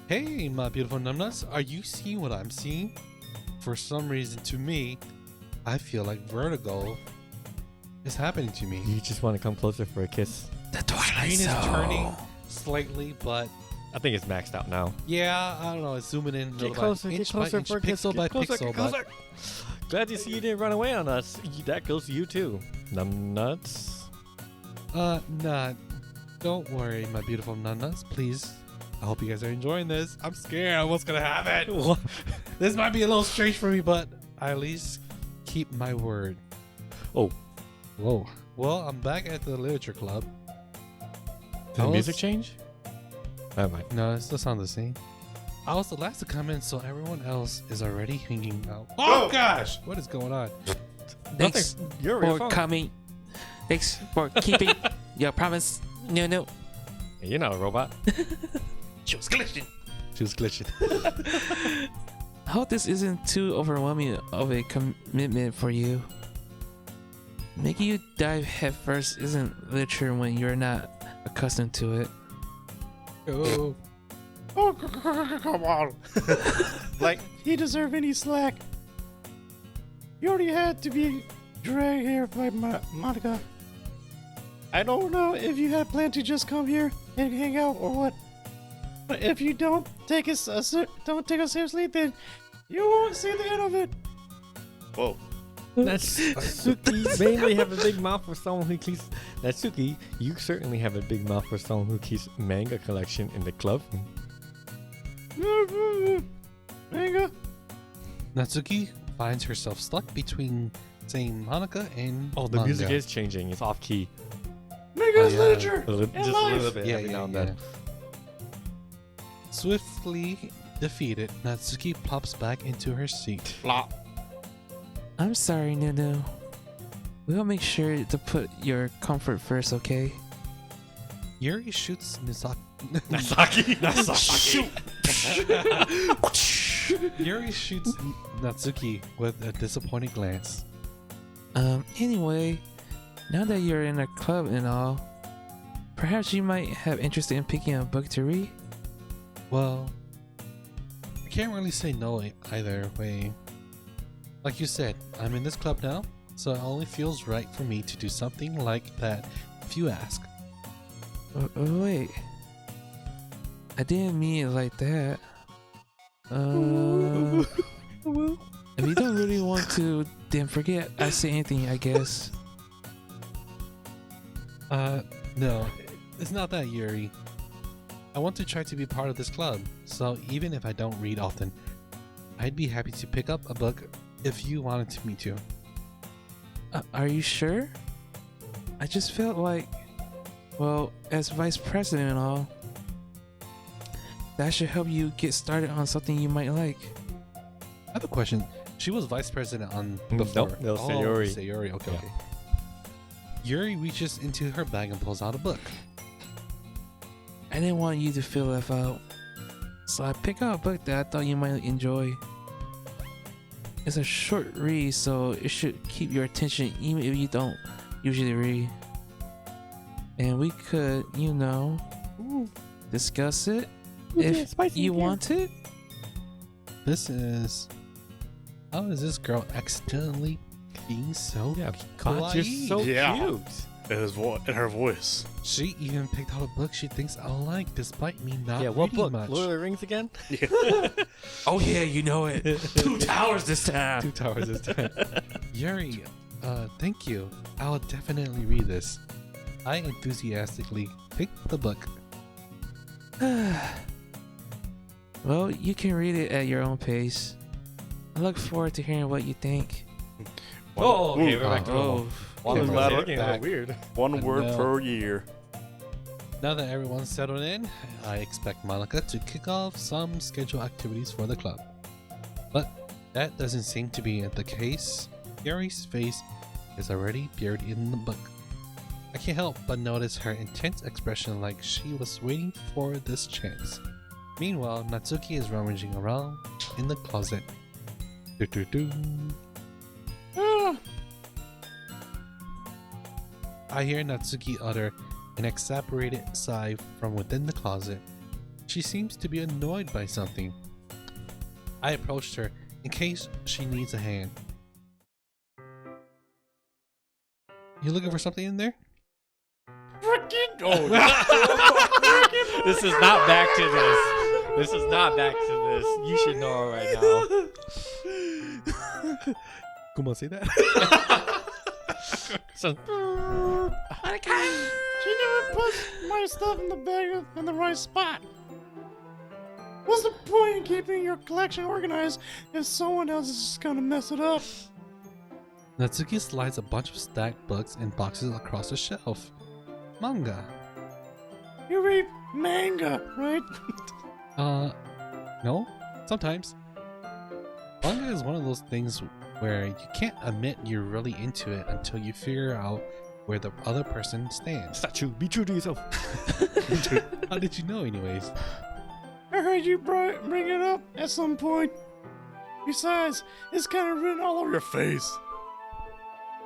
Hey, my beautiful numbnuts, are you seeing what I'm seeing? For some reason, to me, I feel like vertigo is happening to me. You just want to come closer for a kiss. The Twilight Screen is Zone. turning slightly, but I think it's maxed out now. yeah, I don't know. It's zooming in Get closer, get closer for a kiss. pixel by Get closer, pixel. get closer. Glad to see you didn't run away on us. That goes to you too. Numbnuts. Nah. Don't worry, my beautiful numbnuts. Please. I hope you guys are enjoying this. I'm scared of what's gonna happen. What? This might be a little strange for me, but I at least keep my word. Oh. Whoa. Well, I'm back at the literature club. Did the music change? Never mind. No, it still sounds the same. I was the last to come in, so everyone else is already hanging out. Oh gosh! What is going on? Thanks You're for coming. Thanks for keeping your promise, Nunu. You're not a robot. She was glitching. She was glitching. I hope this isn't too overwhelming of a commitment for you. Making you dive headfirst isn't literature when you're not accustomed to it. Oh. Oh, come on. Like, he deserve any slack. You already had to be dragged here by Monica. I don't know if you had planned to just come here and hang out or what. But if you don't take us seriously, then you won't see the end of it. Whoa. Natsuki mainly have a big mouth for someone who keeps. Natsuki, you certainly have a big mouth for someone who keeps manga collection in the club. Manga. Natsuki finds herself stuck between saying Monica and Oh, the manga. music is changing. It's off key. Manga is yeah. literature. Just a life. little bit every now and then. Swiftly defeated, Natsuki pops back into her seat. Flop. I'm sorry, Nunu. We'll make sure to put your comfort first, okay? Yuri shoots Nasaki. Yuri shoots Natsuki with a disappointed glance. Anyway, now that you're in a club and all, perhaps you might have interest in picking a book to read? Well, I can't really say no either way. Like you said, I'm in this club now, so it only feels right for me to do something like that if you ask. Wait. I didn't mean it like that. If you don't really want to, then forget I say anything, I guess. No, it's not that, Yuri. I want to try to be part of this club, so even if I don't read often, I'd be happy to pick up a book if you wanted me to. Are you sure? I just felt like, well, as vice president and all, that should help you get started on something you might like. I have a question. She was vice president on before. Nope, that was Sayori. Sayori, okay, Yeah. okay. Yuri reaches into her bag and pulls out a book. I didn't want you to feel left out, so I picked out a book that I thought you might enjoy. It's a short read, so it should keep your attention even if you don't usually read. And we could, discuss it if you want it. This is... How is this girl accidentally being so Yeah, kawaii? God, you're so Yeah. cute. And her voice. She even picked out a book she thinks I'll like, despite me not Yeah, what reading book? much. Lord of the Rings again? Oh yeah, you know it. 2 towers this time. 2 towers this time. Yuri, thank you. I'll definitely read this. I enthusiastically picked the book. Well, you can read it at your own pace. I look forward to hearing what you think. Oh, okay, Ooh. we're back to normal. One Okay, letter we're Getting a back. little weird. One word No. per year. Now that everyone's settled in, I expect Monica to kick off some scheduled activities for the club. But that doesn't seem to be the case. Yuri's face is already buried in the book. I can't help but notice her intense expression, like she was waiting for this chance. Meanwhile, Natsuki is rummaging around in the closet. Do-do-do. I hear Natsuki utter an exasperated sigh from within the closet. She seems to be annoyed by something. I approached her in case she needs a hand. You looking for something in there? Oh, this is not back to this. This is not back to this. You should know right now. Kumba, say that? So, She never puts my stuff in the bag in the right spot. What's the point in keeping your collection organized if someone else is just gonna mess it up? Natsuki slides a bunch of stacked books and boxes across the shelf. Manga. You read manga, right? No. Sometimes. Manga is one of those things where you can't admit you're really into it until you figure out where the other person stands. it's not true. Be true to yourself. How did you know anyways? I heard you bring it up at some point. Besides, it's kind of written all over your face.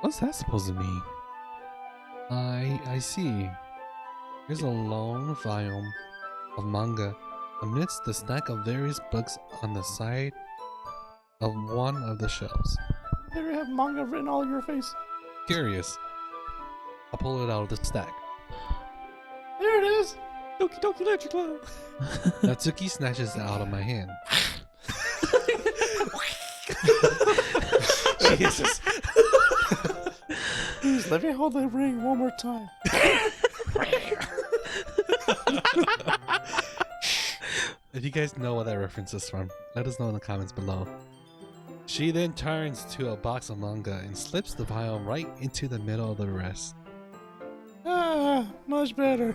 What's that supposed to mean? I see. There's a long volume of manga amidst the stack of various books on the side of one of the shelves. You ever have manga written all over your face? Curious. I'll pull it out of the stack. There it is. Doki Doki Literature Club. Natsuki snatches it out of my hand. Jesus. Please let me hold the ring one more time. If you guys know what that reference is from, let us know in the comments below. She then turns to a box of manga and slips the volume right into the middle of the rest. Ah, much better.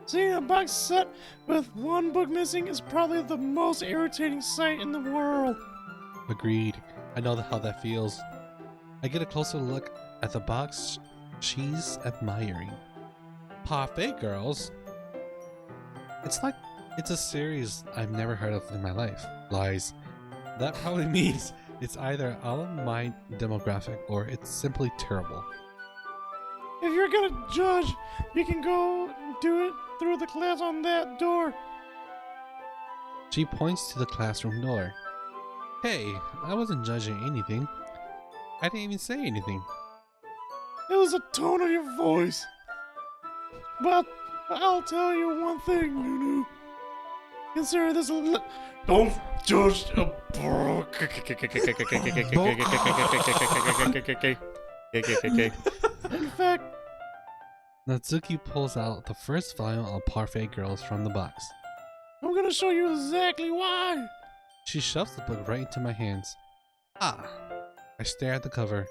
Seeing a box set with one book missing is probably the most irritating sight in the world. Agreed. I know how that feels. I get a closer look at the box she's admiring. Parfait Girls? It's a series I've never heard of in my life. Lies. That probably means it's either out of my demographic or it's simply terrible. If you're gonna judge, you can go do it through the class on that door. She points to the classroom door. Hey, I wasn't judging anything. I didn't even say anything. It was the tone of your voice. But I'll tell you one thing, Nunu. Consider this a don't judge a book. In fact, Natsuki pulls out the first volume of Parfait Girls from the box. I'm gonna show you exactly why. She shoves the book right into my hands. Ah! I stare at the cover.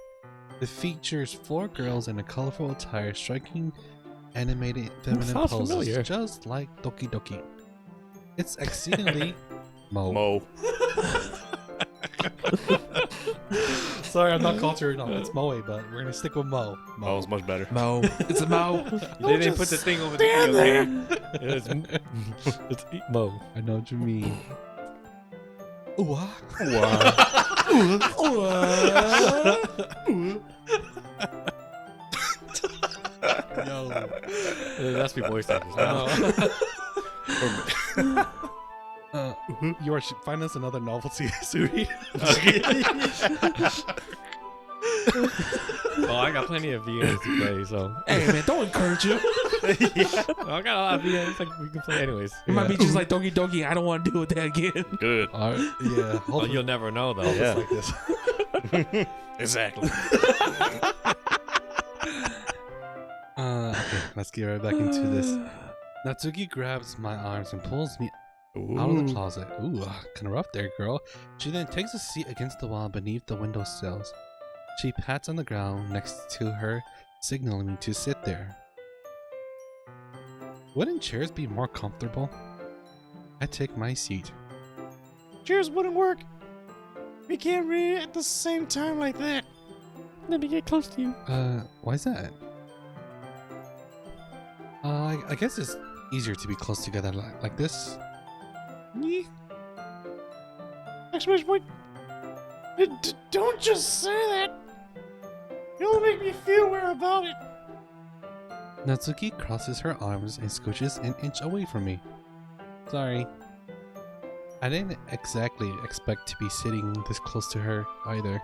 It features 4 girls in a colorful attire striking animated feminine sounds poses familiar. just like Doki Doki. It's exceedingly Mo. Sorry, I'm not cultured enough. It's Moe, but we're gonna stick with Mo. Mo's much better. Mo. It's a Mo. They didn't put the thing over the stand there. It's Mo. I know what you mean. Ooh, ah. Yo. That's be voice actors now. Yorch, find us another novelty to read. Oh, I got plenty of VNs to play, so. Hey man, don't encourage him. I got a lot of VNs like we can play anyways. It might be just like Doki Doki. I don't want to deal with that again. Good. Alright, yeah. Well, Hopefully, you'll never know though. it's like this. Exactly. Okay, let's get right back into this. Natsuki grabs my arms and pulls me out of the closet. Ooh, kind of rough there, girl. She then takes a seat against the wall beneath the windowsills. She pats on the ground next to her, signaling me to sit there. Wouldn't chairs be more comfortable? I take my seat. Chairs wouldn't work. We can't read at the same time like that. Let me get close to you. Why's that? I guess it's easier to be close together like this. Yeah. Exclamation point. Don't just say that. You'll make me feel weird about it. Natsuki crosses her arms and scooches an inch away from me. Sorry. I didn't exactly expect to be sitting this close to her either.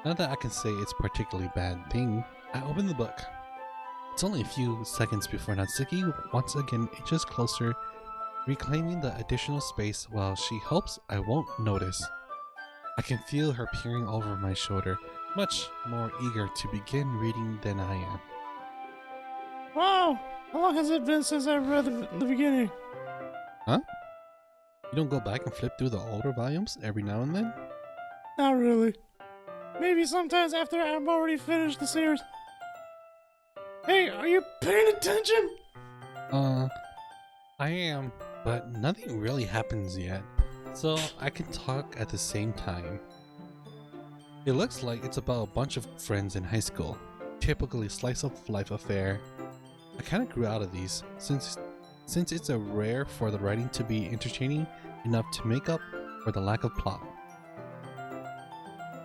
Not that I can say it's a particularly bad thing. I opened the book. It's only a few seconds before Natsuki once again inches closer, reclaiming the additional space while she hopes I won't notice. I can feel her peering over my shoulder, much more eager to begin reading than I am. Wow! How long has it been since I read the beginning? Huh? You don't go back and flip through the older volumes every now and then? Not really. Maybe sometimes after I've already finished the series. Hey, are you paying attention? I am, but nothing really happens yet, so I can talk at the same time. It looks like it's about a bunch of friends in high school, typically slice of life affair. I kinda grew out of these, since it's a rare for the writing to be entertaining enough to make up for the lack of plot.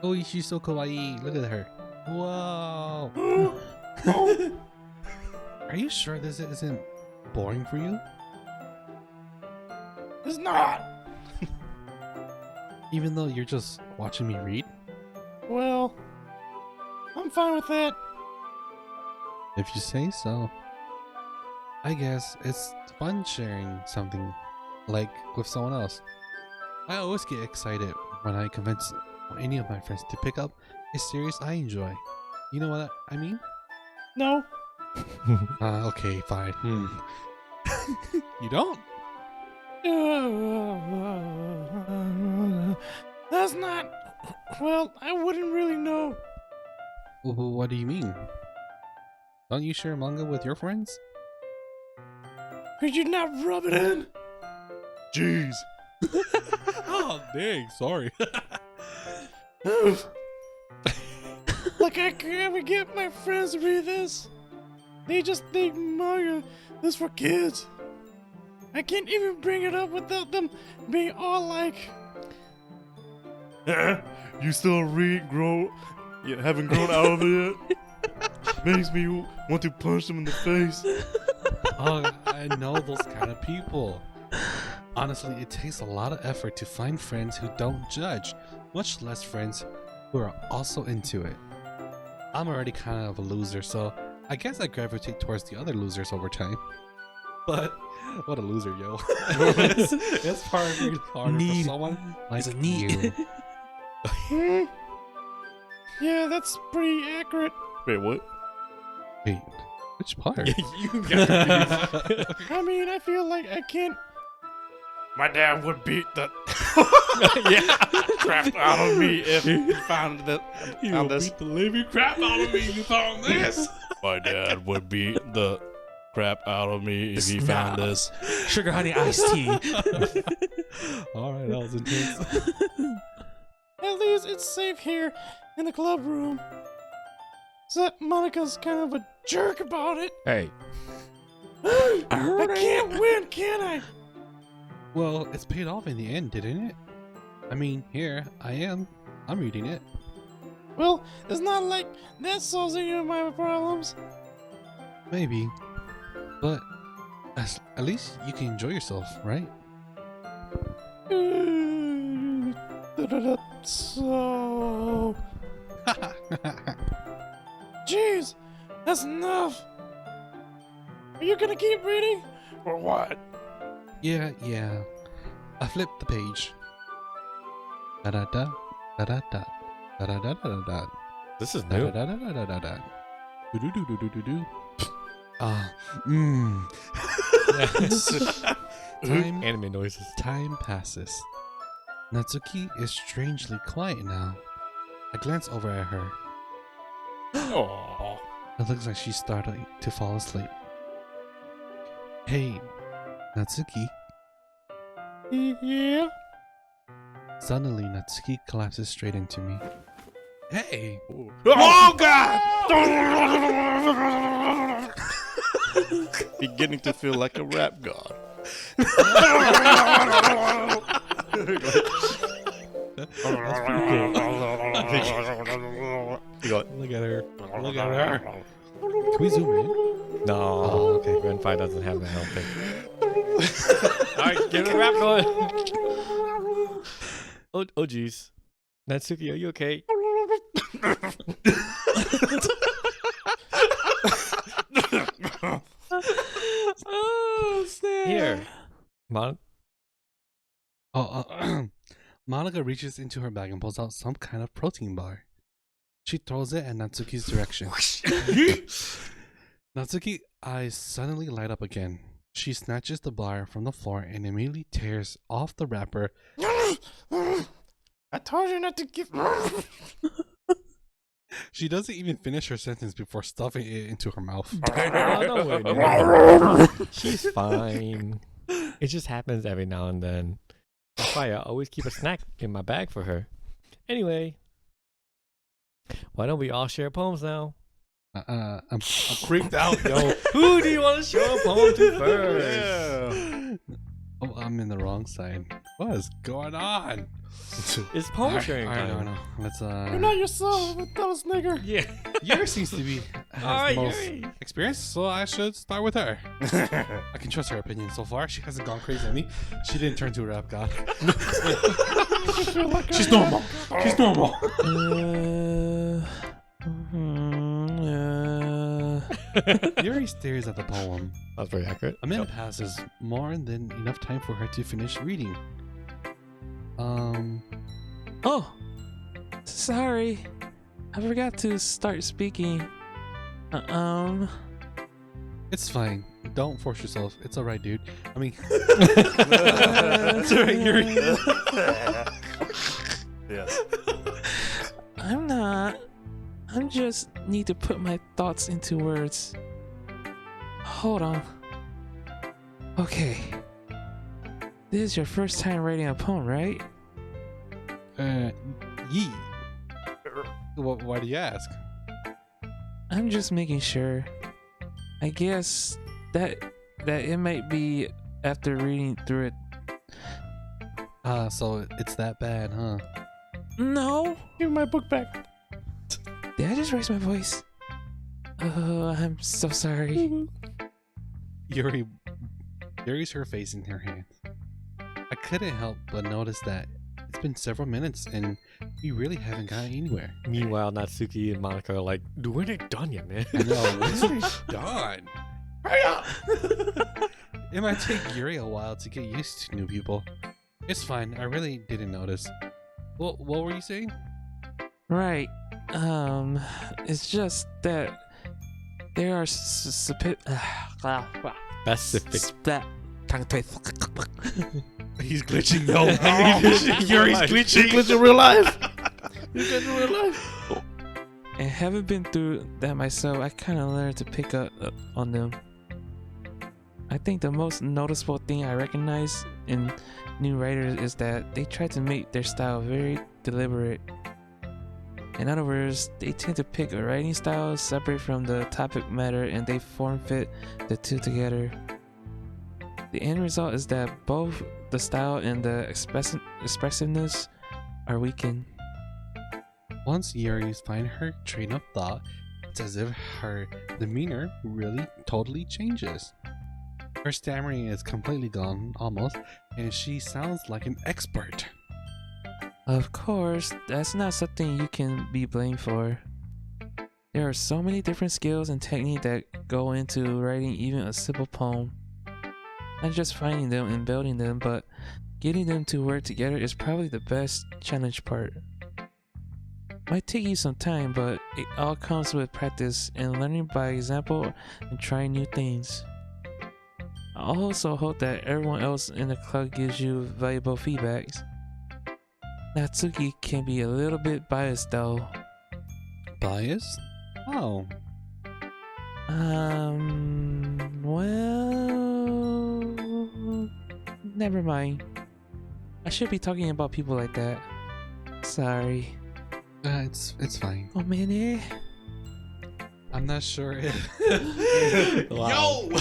Oh, she's so kawaii, look at her. Whoa! Are you sure this isn't boring for you? It's not! Even though you're just watching me read? Well, I'm fine with that. If you say so. I guess it's fun sharing something like with someone else. I always get excited when I convince any of my friends to pick up a series I enjoy. You know what I mean? No. Okay, fine. You don't? That's not... Well, I wouldn't really know. What do you mean? Don't you share manga with your friends? Could you not rub it in? Jeez. Oh, dang, sorry. Like I could ever get my friends to read this. They just think manga is for kids. I can't even bring it up without them being all like, you still read, haven't grown out of it yet? Makes me want to punch them in the face. Oh, I know those kind of people. Honestly, it takes a lot of effort to find friends who don't judge, much less friends who are also into it. I'm already kind of a loser, so I guess I gravitate towards the other losers over time. But what a loser, yo. it's probably harder for someone like It's a need. you. Yeah, that's pretty accurate. Wait, what? Wait, which part? You got I mean, I feel like I can't. My dad would beat the crap out of me if he found this. the living crap out of me if you found this. My dad would beat the crap out of me if he found this. Sugar honey iced tea. Alright, that was intense. At least it's safe here in the club room. Except Monica's kind of a jerk about it. Hey. I can't win, can I? Well, it's paid off in the end, didn't it? I mean, here, I'm reading it. Well, it's not like that solves any of my problems. Maybe. But at least you can enjoy yourself, right? So... Jeez, that's enough. Are you gonna keep reading? Or what? Yeah. I flipped the page. Da-da-da, da-da-da, da-da-da-da-da-da. This is new. Da-da-da-da-da-da-da. Do-do-do-do-do-do. Time Anime noises. Time passes. Natsuki is strangely quiet now. I glance over at her. Aww. It looks like she's starting to fall asleep. Hey, Natsuki. Yeah? Suddenly, Natsuki collapses straight into me. Hey! Oh, God! Beginning to feel like a rap god. Look at her. Look at her. Can we zoom in? No. Oh, okay. Gen 5 doesn't have that, I don't think. What? Oh jeez. Natsuki, are you okay? Oh, snap. Here. Monica reaches into her bag and pulls out some kind of protein bar. She throws it in Natsuki's direction. Natsuki's eyes suddenly light up again. She snatches the bar from the floor and immediately tears off the wrapper. I told you not to give. She doesn't even finish her sentence before stuffing it into her mouth. No. She's fine. It just happens every now and then. That's why I always keep a snack in my bag for her. Anyway, why don't we all share poems now? I'm creeped out, yo. Who do you want to show a poem to first? Oh, I'm in the wrong side. What is going on? It's poem sharing time. No. Let's You're not yourself, those nigger. Yeah. Yours seems to be has the most experience, so I should start with her. I can trust her opinion so far. She hasn't gone crazy on me. She didn't turn to a rap god. She's normal. She's normal. Yuri stares at the poem. That's very accurate. A minute passes, more than enough time for her to finish reading. Oh, sorry. I forgot to start speaking. It's fine. Don't force yourself. It's alright, dude. I mean, it's alright, Yuri. Yes. I'm not. I just need to put my thoughts into words. Hold on. Okay. This is your first time writing a poem, right? Yee. Why do you ask? I'm just making sure. I guess that it might be after reading through it. So it's that bad, huh? No. Give me my book back. Did I just raise my voice? Oh, I'm so sorry. Yuri's her face in her hands. I couldn't help but notice that it's been several minutes and we really haven't gotten anywhere. Meanwhile, Natsuki and Monica are like, dude, we're not done yet, man. I know, when are done? Hurry up! It might take Yuri a while to get used to new people. It's fine, I really didn't notice. What were you saying? Right. It's just that there are specific. Specific. He's glitching, no. Yuri's glitching. He's glitching real life. He's glitching real life. And haven't been through that myself, I kind of learned to pick up on them. I think the most noticeable thing I recognize in new writers is that they try to make their style very deliberate. In other words, they tend to pick a writing style separate from the topic matter and they form fit the two together. The end result is that both the style and the expressiveness are weakened. Once Yuri finds her train of thought, it's as if her demeanor really totally changes. Her stammering is completely gone, almost, and she sounds like an expert. Of course, that's not something you can be blamed for. There are so many different skills and techniques that go into writing even a simple poem. Not just finding them and building them, but getting them to work together is probably the best challenge part. Might take you some time, but it all comes with practice and learning by example and trying new things. I also hope that everyone else in the club gives you valuable feedbacks. Natsuki can be a little bit biased though. Biased? Oh. Well, never mind. I should be talking about people like that. Sorry. It's fine. Oh man, I'm not sure if. Wow. Yo!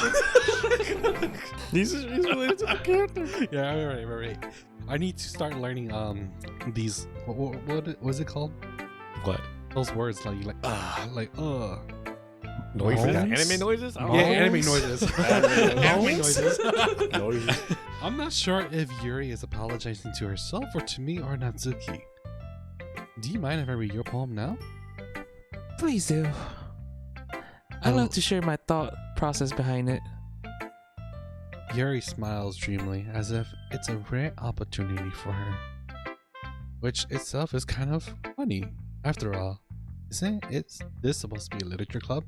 He's related to the character. Yeah, right. I need to start learning these. What was it called? What? Those words like Noises? Moans? Anime noises? Yeah, anime noises. Anime Anime noises. Noises. I'm not sure if Yuri is apologizing to herself or to me or Natsuki. Do you mind if I read your poem now? Please do. I'd love to share my thought process behind it. Yuri smiles dreamily as if it's a rare opportunity for her. Which itself is kind of funny. After all, isn't this supposed to be a literature club?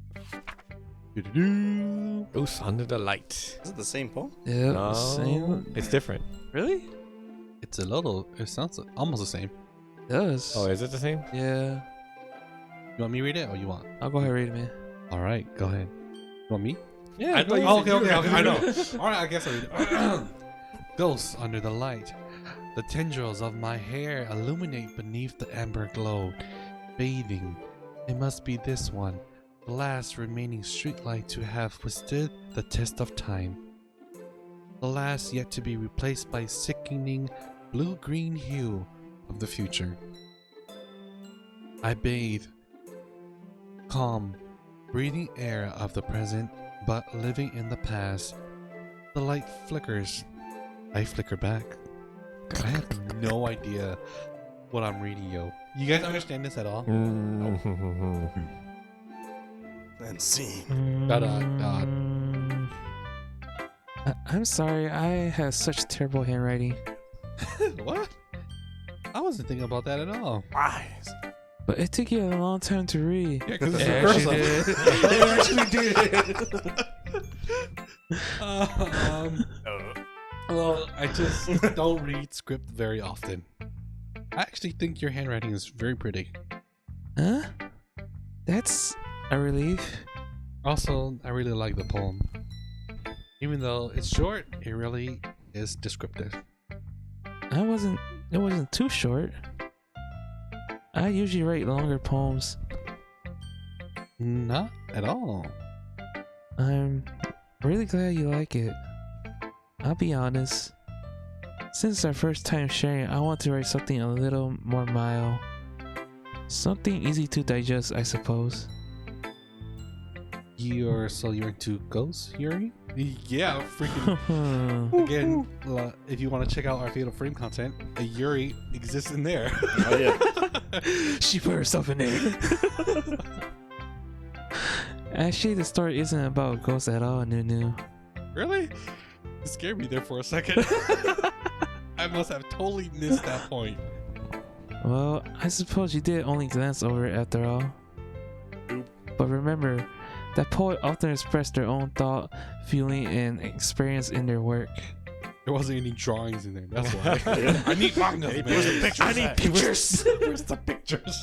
Doo-doo-doo. Ghosts under the light. Is it the same poem? Yeah, No, same. it's different. Really? It sounds almost the same. It does. Oh, is it the same? Yeah. You want me to read it or you want? I'll go ahead and read it, man. Alright, go ahead. You want me? Yeah. I thought you Oh, said okay, you were- I know. Alright, I guess I'll read it. Ghosts under the light. The tendrils of my hair illuminate beneath the amber glow. Bathing. It must be this one. The last remaining streetlight to have withstood the test of time. The last yet to be replaced by sickening blue-green hue of the future. I bathe. Calm, breathing air of the present, but living in the past. The light flickers. I flicker back. I have no idea what I'm reading, yo. You guys understand this at all? And scene. I'm sorry, I have such terrible handwriting. What? I wasn't thinking about that at all. Eyes. But it took you a long time to read. Yeah, because It it's actually the first one. Well, I just don't read script very often. I actually think your handwriting is very pretty. Huh? That's a relief. Also, I really like the poem. Even though it's short, it really is descriptive. It wasn't too short. I usually write longer poems. Not at all. I'm really glad you like it. I'll be honest. Since our first time sharing, I want to write something a little more mild. Something easy to digest, I suppose. You're into ghosts, Yuri? Yeah, freaking. Again, if you want to check out our Fatal Frame content, a Yuri exists in there. Oh yeah. She put herself in there. Actually, the story isn't about ghosts at all, Nunu. Really? It scared me there for a second. I must have totally missed that point. Well, I suppose you did only glance over it after all. But remember, that poet often expressed their own thought, feeling, and experience in their work. There wasn't any drawings in there. That's why. I need manga. Where's the pictures? I need pictures. Where's the pictures?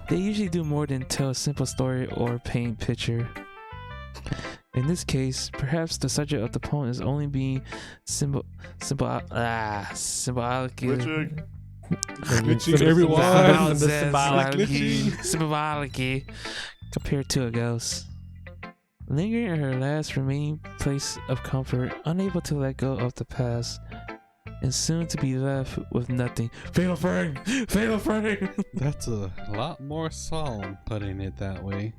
They usually do more than tell a simple story or paint picture. In this case, perhaps the subject of the poem is only being symbolically compared to a ghost. Lingering in her last remaining place of comfort, unable to let go of the past, and soon to be left with nothing. Fatal frame! Fatal frame! That's a lot more solemn putting it that way.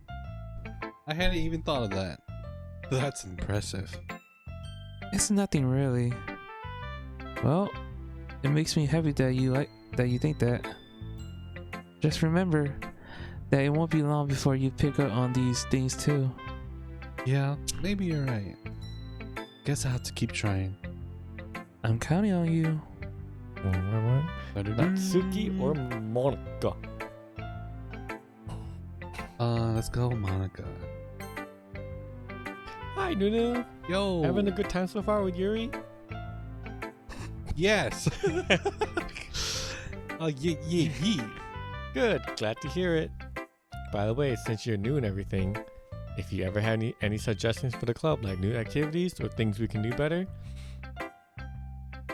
I hadn't even thought of that. That's impressive. It's nothing really. Well, it makes me happy that you think that. Just remember that it won't be long before you pick up on these things too. Yeah, maybe you're right. Guess I have to keep trying. I'm counting on you. Natsuki or Monica? Let's go, Monica. Hi, Nunu. Yo. Having a good time so far with Yuri? Yes. Yeah. Good. Glad to hear it. By the way, since you're new and everything, if you ever have any suggestions for the club, like new activities or things we can do better,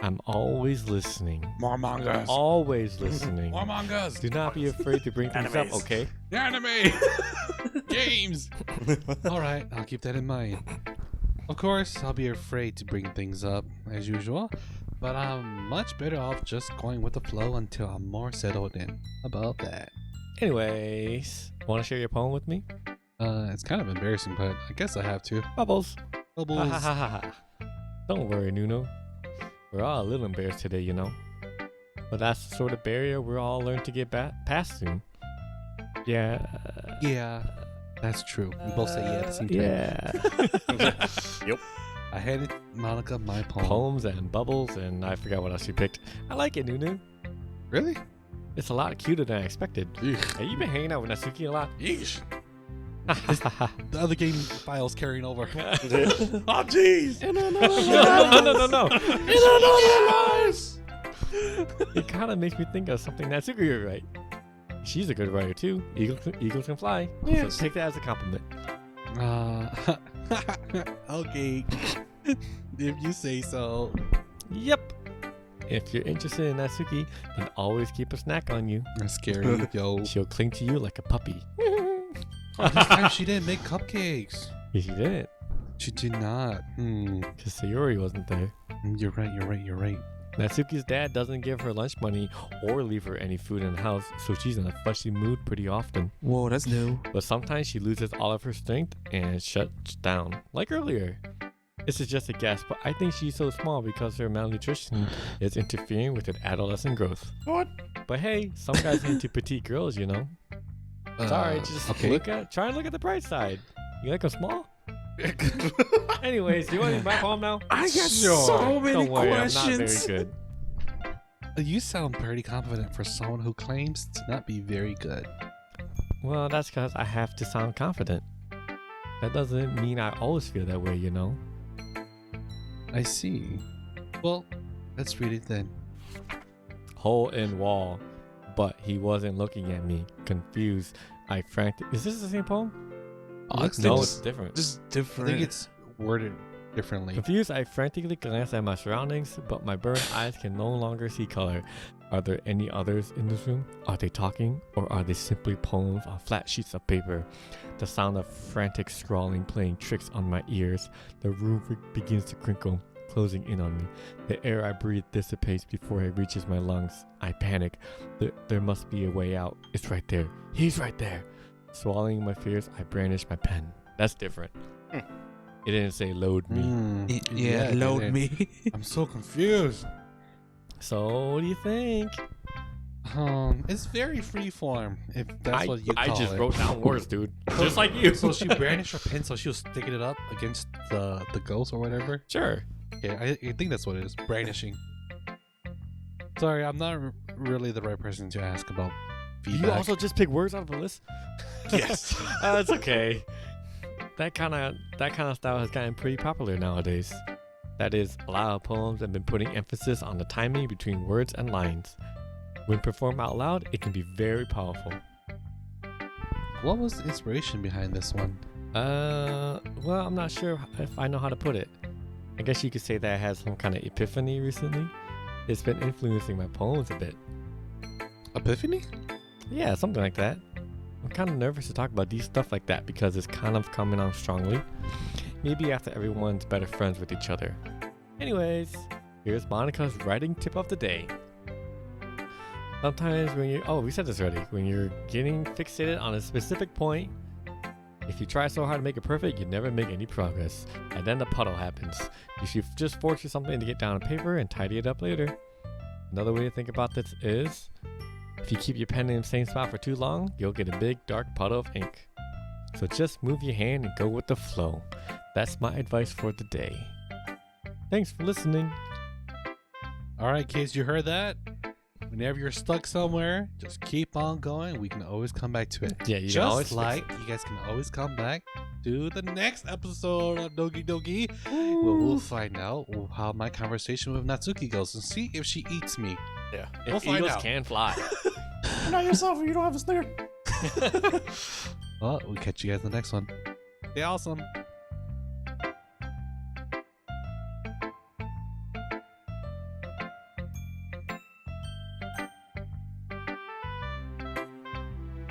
I'm always listening. More mangas. Always listening. More mangas. Do not be afraid to bring things up, Animes. okay? Anime. Games. All right, I'll keep that in mind. Of course, I'll be afraid to bring things up as usual, but I'm much better off just going with the flow until I'm more settled in. About that. Anyways, want to share your poem with me? It's kind of embarrassing, but I guess I have to. Bubbles. Ha Bubbles. ha ha ha ha. Don't worry, Nunu. We're all a little embarrassed today, you know. But that's the sort of barrier we'll all learn to get past soon. Yeah. Yeah, that's true. We both say yeah at the same time. Yeah. I handed Monica my poem. Poems and bubbles, and I forgot what else you picked. I like it, Nunu. Really? It's a lot cuter than I expected. Yeesh. Hey, you been hanging out with Natsuki a lot? Yeesh. The other game file's carrying over. Oh, jeez. No. It kind of makes me think of something Natsuki would write. She's a good writer too. Eagles can fly. Yes. So take that as a compliment. Okay. If you say so. Yep. If you're interested in Natsuki, then always keep a snack on you. That's scary, yo. She'll cling to you like a puppy. This time she didn't make cupcakes. If you didn't, She did not. because Sayori wasn't there. You're right. Natsuki's dad doesn't give her lunch money or leave her any food in the house, so she's in a fussy mood pretty often. Whoa, that's new. But sometimes she loses all of her strength and shuts down, like earlier. This is just a guess, but I think she's so small because her malnutrition is interfering with her adolescent growth. What? But hey, some guys are into petite girls, you know. Sorry, just okay. try and look at the bright side. You like them small? Anyways, do you want to my poem now? I got Sure. so many Don't worry, questions. I'm not very good. You sound pretty confident for someone who claims to not be very good. Well, that's because I have to sound confident. That doesn't mean I always feel that way, you know. I see. Well, let's read it then. Hole in wall, but he wasn't looking at me. Confused, I frantic. Is this the same poem? Looks No, like it's different. Just I different. think it's worded differently. Confused, I frantically glance at my surroundings, but my burned eyes can no longer see color. Are there any others in this room? Are they talking, or are they simply poems on flat sheets of paper? The sound of frantic scrawling playing tricks on my ears. The room begins to crinkle, closing in on me. The air I breathe dissipates before it reaches my lungs. I panic. There must be a way out. It's right there. He's right there. Swallowing my fears, I brandish my pen. That's different. It didn't say load me. Yeah, load it me. I'm so confused. So what do you think? It's very freeform, if that's what you call I just it. wrote down words, dude. Just like you. So she brandished her pen, so she was sticking it up against the ghost or whatever. Sure. Yeah, I think that's what it is. Brandishing. Sorry, I'm not really the right person to ask about feedback. You also just pick words out of the list? Yes. It's okay. That kind of style has gotten pretty popular nowadays. That is, a lot of poems have been putting emphasis on the timing between words and lines. When performed out loud, it can be very powerful. What was the inspiration behind this one? Well, I'm not sure if I know how to put it. I guess you could say that I had some kind of epiphany recently. It's been influencing my poems a bit. Epiphany? Yeah, something like that. I'm kind of nervous to talk about these stuff like that because it's kind of coming on strongly. Maybe after everyone's better friends with each other. Anyways, here's Monica's writing tip of the day. Sometimes we said this already. When you're getting fixated on a specific point, if you try so hard to make it perfect, you never make any progress. And then the puddle happens. You should just force something to get down on paper and tidy it up later. Another way to think about this is, if you keep your pen in the same spot for too long, you'll get a big dark puddle of ink. So just move your hand and go with the flow. That's my advice for the day. Thanks for listening. All right, kids, you heard that? Whenever you're stuck somewhere, just keep on going. We can always come back to it. Yeah, you can Just always like you guys can always come back to the next episode of Dogi Dogi, where we'll find out how my conversation with Natsuki goes and see if she eats me. Yeah, We'll find eagles out. can fly. You're not yourself if you don't have a snare. Well, we'll catch you guys in the next one. Stay awesome.